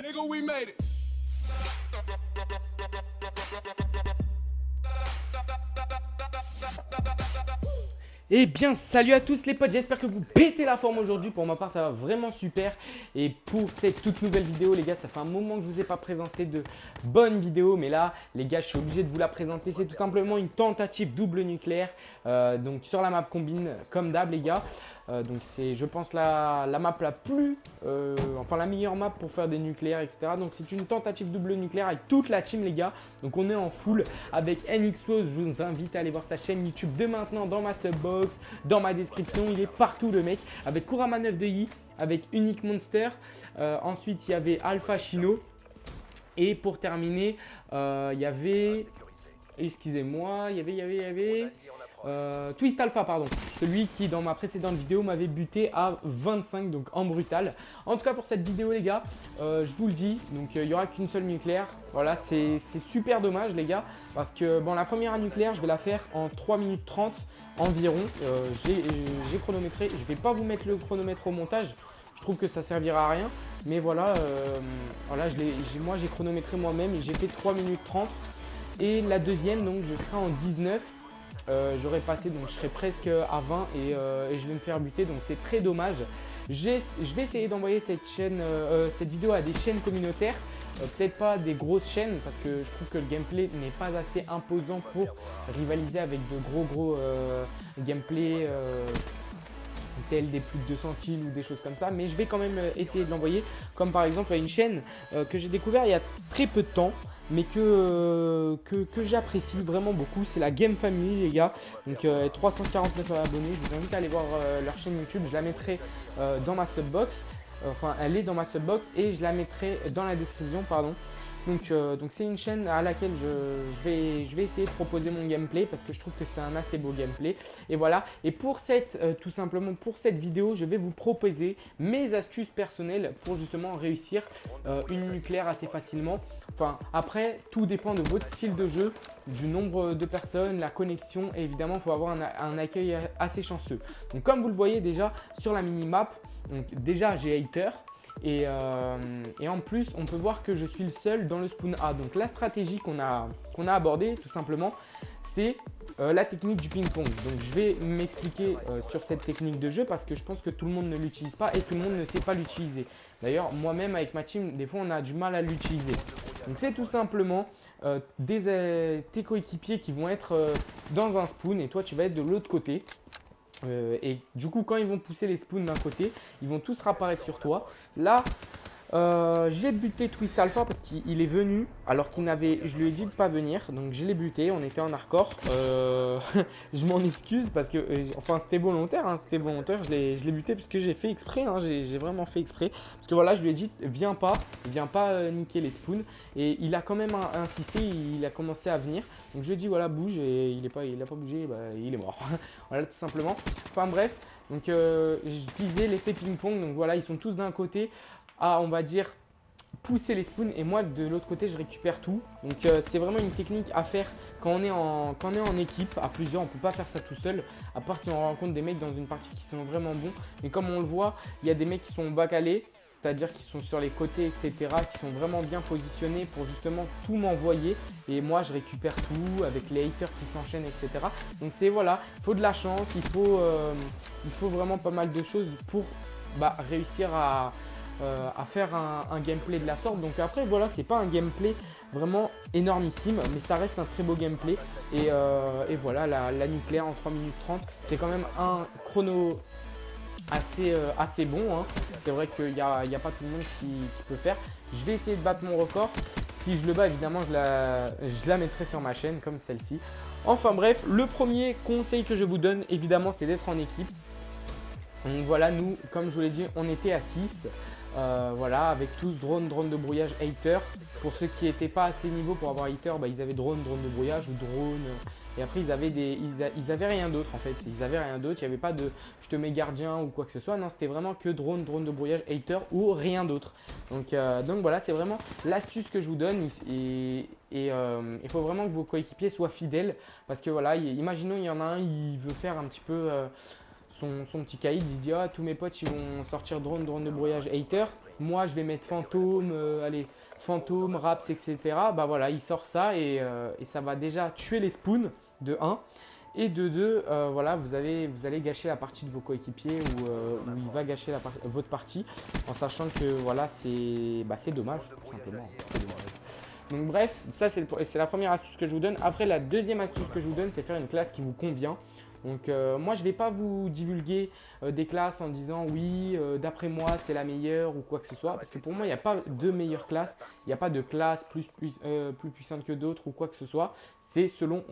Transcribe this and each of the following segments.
Nigga, we made it. Eh bien, salut à tous les potes, j'espère que vous pétez la forme aujourd'hui. Pour ma part, ça va vraiment super. Et pour cette toute nouvelle vidéo, les gars, ça fait un moment que je ne vous ai pas présenté de bonne vidéo. Mais là, les gars, je suis obligé de vous la présenter. C'est tout simplement une tentative double nucléaire. Donc sur la map combine, comme d'hab, les gars. Donc c'est, je pense, la map la plus, enfin la meilleure map pour faire des nucléaires, etc. Donc c'est une tentative double nucléaire avec toute la team, les gars. Donc on est en full avec NXO. Je vous invite à aller voir sa chaîne YouTube dès maintenant dans ma subbox, dans ma description. Il est partout, le mec. Avec Kurama 9 de I, avec Unique Monster. Ensuite, il y avait Alpha Chino. Et pour terminer, il y avait... Excusez-moi, il y avait Twist Alpha, pardon. Celui qui, dans ma précédente vidéo, m'avait buté à 25, donc en brutal. En tout cas, pour cette vidéo, les gars, je vous le dis, donc il n'y aura qu'une seule nucléaire. Voilà, c'est super dommage, les gars, parce que bon, la première nucléaire, je vais la faire en 3 minutes 30 environ. J'ai chronométré. Je ne vais pas vous mettre le chronomètre au montage. Je trouve que ça servira à rien. Mais voilà, voilà moi, j'ai chronométré moi-même et j'ai fait 3 minutes 30. Et la deuxième, donc je serai en 19. J'aurais passé, donc je serai presque à 20 et je vais me faire buter. Donc c'est très dommage. Je vais essayer d'envoyer cette vidéo à des chaînes communautaires. Peut-être pas des grosses chaînes parce que je trouve que le gameplay n'est pas assez imposant pour rivaliser avec de gros gameplay tels des plus de 200 kills ou des choses comme ça. Mais je vais quand même essayer de l'envoyer. Comme par exemple à une chaîne que j'ai découvert il y a très peu de temps, mais que j'apprécie vraiment beaucoup. C'est la Game Family, les gars. Donc 349 abonnés. Je vous invite à aller voir leur chaîne YouTube. Je la mettrai dans ma subbox. Enfin, elle est dans ma subbox et je la mettrai dans la description, pardon. Donc c'est une chaîne à laquelle je vais essayer de proposer mon gameplay parce que je trouve que c'est un assez beau gameplay. Et voilà. Et pour tout simplement pour cette vidéo, je vais vous proposer mes astuces personnelles pour justement réussir une nucléaire assez facilement. Enfin, après, tout dépend de votre style de jeu, du nombre de personnes, la connexion et évidemment, il faut avoir un accueil assez chanceux. Donc comme vous le voyez déjà sur la mini-map, déjà j'ai hater. Et en plus, on peut voir que je suis le seul dans le spawn A. Donc la stratégie qu'on a abordée tout simplement, c'est la technique du ping-pong. Donc je vais m'expliquer sur cette technique de jeu parce que je pense que tout le monde ne l'utilise pas et tout le monde ne sait pas l'utiliser. D'ailleurs, moi-même avec ma team, des fois on a du mal à l'utiliser. Donc c'est tout simplement tes coéquipiers qui vont être dans un spawn et toi tu vas être de l'autre côté. Et du coup, quand ils vont pousser les spawns d'un côté, ils vont tous réapparaître sur toi. Là, j'ai buté Twist Alpha parce qu'il est venu alors qu'il n'avait, je lui ai dit de pas venir. Donc je l'ai buté, on était en hardcore. Je m'en excuse parce que, enfin c'était volontaire, hein, c'était volontaire. Je l'ai buté parce que j'ai fait exprès, hein, j'ai vraiment fait exprès. Parce que voilà, je lui ai dit viens pas niquer les spawns. Et il a quand même insisté, il a commencé à venir. Donc je lui ai dit voilà bouge et il a pas bougé, bah, il est mort. Voilà tout simplement. Enfin bref, donc je disais l'effet ping-pong. Donc voilà, ils sont tous d'un côté à, on va dire, pousser les spawns et moi de l'autre côté je récupère tout. Donc c'est vraiment une technique à faire quand on est en équipe à plusieurs. On ne peut pas faire ça tout seul à part si on rencontre des mecs dans une partie qui sont vraiment bons. Mais comme on le voit, il y a des mecs qui sont bas calés, c'est-à-dire qui sont sur les côtés, etc., qui sont vraiment bien positionnés pour justement tout m'envoyer. Et moi, je récupère tout avec les haters qui s'enchaînent, etc. Donc c'est voilà, il faut de la chance, il faut vraiment pas mal de choses pour réussir à faire un gameplay de la sorte. Donc après voilà, c'est pas un gameplay vraiment énormissime mais ça reste un très beau gameplay et voilà, la nucléaire en 3 minutes 30 c'est quand même un chrono assez bon, hein. C'est vrai qu'il n'y a pas tout le monde qui peut faire. Je vais essayer de battre mon record. Si je le bats, évidemment je la mettrai sur ma chaîne comme celle-ci. Enfin bref, le premier conseil que je vous donne évidemment c'est d'être en équipe. Donc voilà, nous comme je vous l'ai dit, on était à 6. Voilà, avec tous drone de brouillage, hater. Pour ceux qui n'étaient pas assez niveau pour avoir hater, ils avaient drone de brouillage ou drone. Et après, ils avaient rien d'autre en fait. Ils avaient rien d'autre. Il n'y avait pas de je te mets gardien ou quoi que ce soit. Non, c'était vraiment que drone de brouillage, hater ou rien d'autre. Donc voilà, c'est vraiment l'astuce que je vous donne. Il faut vraiment que vos coéquipiers soient fidèles. Parce que voilà, imaginons il y en a un, il veut faire un petit peu son petit caïd, il se dit ah tous mes potes ils vont sortir drone de brouillage hater, moi je vais mettre fantôme, allez fantôme, raps etc. Bah voilà il sort ça et ça va déjà tuer les spawns de 1 et de 2 voilà vous allez gâcher la partie de vos coéquipiers ou il va gâcher votre partie en sachant que voilà c'est dommage tout simplement. C'est dommage. Donc bref, ça c'est la première astuce que je vous donne. Après la deuxième astuce que je vous donne c'est faire une classe qui vous convient. Donc moi je ne vais pas vous divulguer des classes en disant oui d'après moi c'est la meilleure ou quoi que ce soit parce que pour moi il n'y a pas de meilleure classe, il n'y a pas de classe plus puissante que d'autres ou quoi que ce soit, c'est selon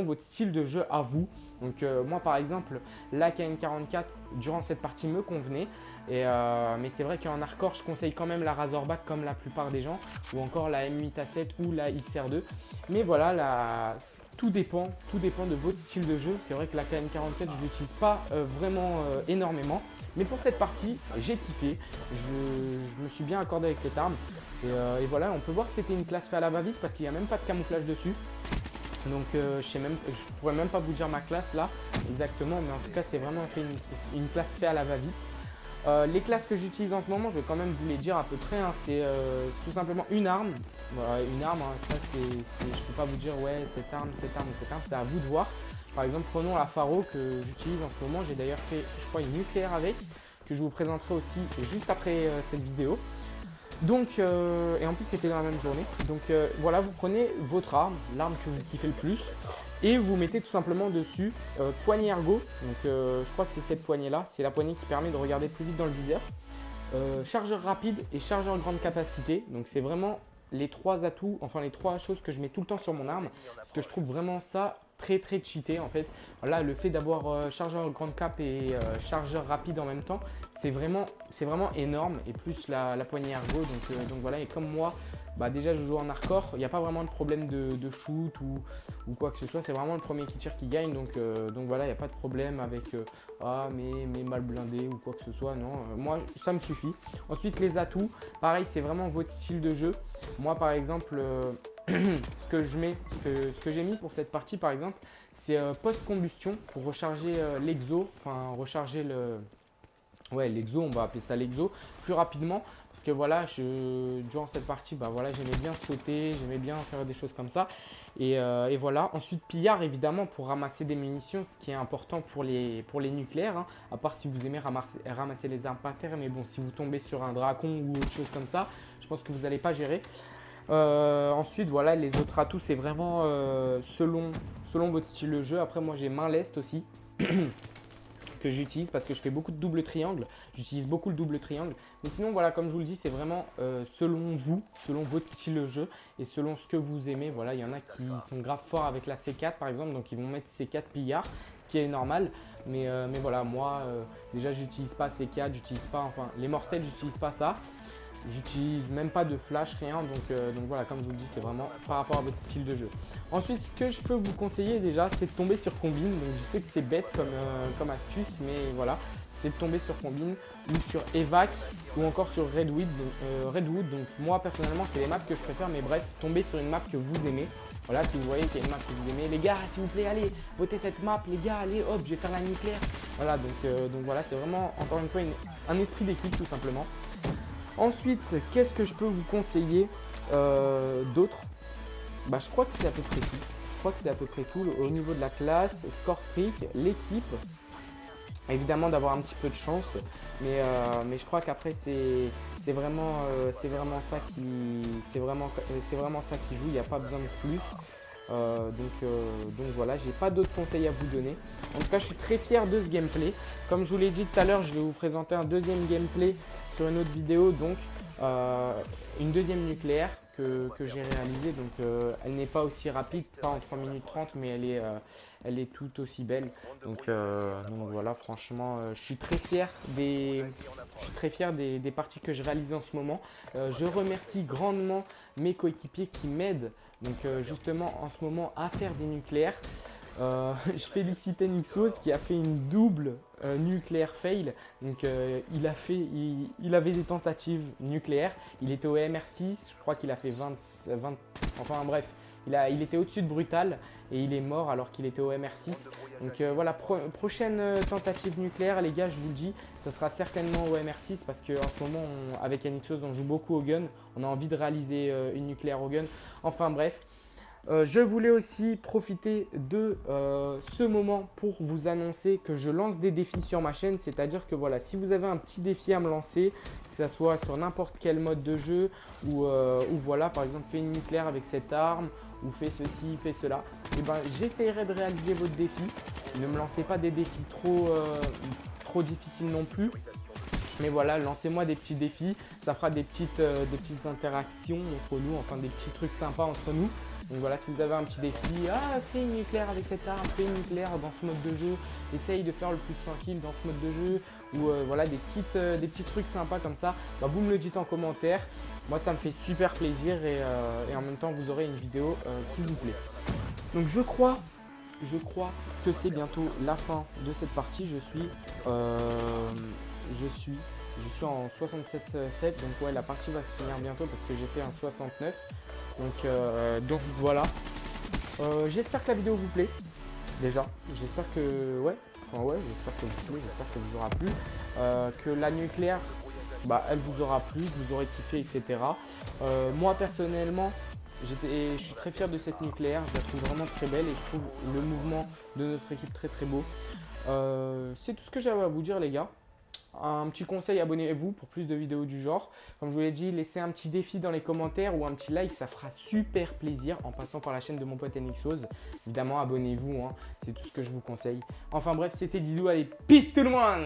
votre style de jeu à vous. Donc moi par exemple la KN44 durant cette partie me convenait mais c'est vrai qu'en hardcore je conseille quand même la Razorback comme la plupart des gens ou encore la M8A7 ou la XR2 mais voilà tout dépend de votre style de jeu. C'est vrai que la KN44 je ne l'utilise pas vraiment énormément mais pour cette partie j'ai kiffé, je me suis bien accordé avec cette arme et voilà on peut voir que c'était une classe fait à la va-vite parce qu'il n'y a même pas de camouflage dessus. Donc je pourrais même pas vous dire ma classe là exactement mais en tout cas c'est vraiment fait une classe fait à la va-vite. Les classes que j'utilise en ce moment, je vais quand même vous les dire à peu près, hein, c'est tout simplement une arme. Voilà, une arme, hein, ça je ne peux pas vous dire ouais cette arme, c'est à vous de voir. Par exemple, prenons la Pharo que j'utilise en ce moment, j'ai d'ailleurs fait je crois une nucléaire avec, que je vous présenterai aussi juste après cette vidéo. Donc, et en plus c'était dans la même journée. Donc voilà, vous prenez votre arme, l'arme que vous kiffez le plus. Et vous mettez tout simplement dessus poignée ergo, donc je crois que c'est cette poignée là, c'est la poignée qui permet de regarder plus vite dans le viseur. Chargeur rapide et chargeur grande capacité, donc c'est vraiment les trois atouts, enfin les trois choses que je mets tout le temps sur mon arme, parce que je trouve vraiment ça très cheaté en fait. Là le fait d'avoir chargeur grande cap et chargeur rapide en même temps, c'est vraiment énorme et plus la poignée ergo, donc voilà, et comme moi, bah déjà je joue en hardcore, il n'y a pas vraiment de problème de shoot ou quoi que ce soit, c'est vraiment le premier qui tire qui gagne, donc voilà, il n'y a pas de problème avec ah mais mal blindé ou quoi que ce soit, non, moi ça me suffit. Ensuite les atouts, pareil c'est vraiment votre style de jeu. Moi par exemple ce que j'ai mis pour cette partie par exemple, c'est post-combustion pour recharger l'exo, enfin recharger l'exo, on va appeler ça l'exo, plus rapidement. Parce que voilà, durant cette partie, bah voilà, j'aimais bien sauter, j'aimais bien faire des choses comme ça. Et voilà. Ensuite, pillard, évidemment, pour ramasser des munitions, ce qui est important pour les nucléaires. Hein, à part si vous aimez ramasser les armes par terre. Mais bon, si vous tombez sur un dracon ou autre chose comme ça, je pense que vous n'allez pas gérer. Ensuite, voilà, les autres atouts, c'est vraiment selon votre style de jeu. Après, moi, j'ai main leste aussi. Que j'utilise parce que je fais beaucoup de double triangle, j'utilise beaucoup le double triangle, mais sinon voilà, comme je vous le dis, c'est vraiment selon vous, selon votre style de jeu et selon ce que vous aimez. Voilà, il y en a qui sont grave forts avec la C4 par exemple, donc ils vont mettre C4 pillard, qui est normal, mais voilà, moi déjà j'utilise pas C4, j'utilise pas, enfin les mortels j'utilise pas ça. J'utilise même pas de flash, rien, donc voilà, comme je vous le dis, c'est vraiment par rapport à votre style de jeu. Ensuite, ce que je peux vous conseiller déjà, c'est de tomber sur Combine. Donc je sais que c'est bête comme astuce, mais voilà, c'est de tomber sur Combine ou sur Evac ou encore sur Redwood. Donc moi personnellement, c'est les maps que je préfère, mais bref, tomber sur une map que vous aimez. Voilà, si vous voyez qu'il y a une map que vous aimez, les gars, s'il vous plaît, allez, votez cette map, les gars, allez, hop, je vais faire la nucléaire. Voilà, donc voilà, c'est vraiment, encore une fois, un esprit d'équipe tout simplement. Ensuite, qu'est-ce que je peux vous conseiller d'autre? Bah, je crois que c'est à peu près tout. Je crois que c'est à peu près tout au niveau de la classe, score streak, l'équipe. Évidemment d'avoir un petit peu de chance, mais je crois qu'après c'est vraiment ça qui joue. Il n'y a pas besoin de plus. Donc voilà, j'ai pas d'autres conseils à vous donner. En tout cas, je suis très fier de ce gameplay. Comme je vous l'ai dit tout à l'heure, je vais vous présenter un deuxième gameplay sur une autre vidéo, donc une deuxième nucléaire que j'ai réalisée. Donc elle n'est pas aussi rapide, pas en 3 minutes 30, mais elle est tout aussi belle. Donc voilà, franchement, je suis très fier des parties que je réalise en ce moment. Je remercie grandement mes coéquipiers qui m'aident donc justement en ce moment à faire des nucléaires. Je félicite Nixos qui a fait une double nucléaire fail. Donc il avait des tentatives nucléaires. Il était au MR6, je crois qu'il a fait 20, enfin bref, il était au-dessus de Brutal et il est mort alors qu'il était au MR6. Donc voilà, prochaine tentative nucléaire, les gars, je vous le dis, ça sera certainement au MR6 parce qu'en ce moment, avec NXOS, on joue beaucoup au gun. On a envie de réaliser une nucléaire au gun. Enfin bref. Je voulais aussi profiter de ce moment pour vous annoncer que je lance des défis sur ma chaîne. C'est-à-dire que voilà, si vous avez un petit défi à me lancer, que ce soit sur n'importe quel mode de jeu ou voilà, par exemple, fais une nucléaire avec cette arme ou fais ceci, fais cela, et ben, j'essaierai de réaliser votre défi. Ne me lancez pas des défis trop difficiles non plus. Mais voilà, lancez-moi des petits défis, ça fera des petites interactions entre nous, enfin des petits trucs sympas entre nous. Donc voilà, si vous avez un petit défi, fais une nucléaire avec cette arme, fais une nucléaire dans ce mode de jeu, essaye de faire le plus de 100 kills dans ce mode de jeu, ou voilà, des petits trucs sympas comme ça, bah, vous me le dites en commentaire. Moi, ça me fait super plaisir et en même temps, vous aurez une vidéo qui vous plaît. Donc je crois que c'est bientôt la fin de cette partie. Je suis en 67,7, donc ouais, la partie va se finir bientôt parce que j'ai fait un 69. Donc voilà. J'espère que la vidéo vous plaît. Déjà, j'espère que j'espère que vous plaît, j'espère qu'elle vous aura plu, que la nucléaire, bah, elle vous aura plu, que vous aurez kiffé, etc. Moi personnellement, je suis très fier de cette nucléaire. Je la trouve vraiment très belle et je trouve le mouvement de notre équipe très très beau. C'est tout ce que j'avais à vous dire, les gars. Un petit conseil, abonnez-vous pour plus de vidéos du genre. Comme je vous l'ai dit, laissez un petit défi dans les commentaires ou un petit like, ça fera super plaisir en passant par la chaîne de mon pote NXOS. Évidemment, abonnez-vous, hein, c'est tout ce que je vous conseille. Enfin bref, c'était Didou, allez, peace tout le monde!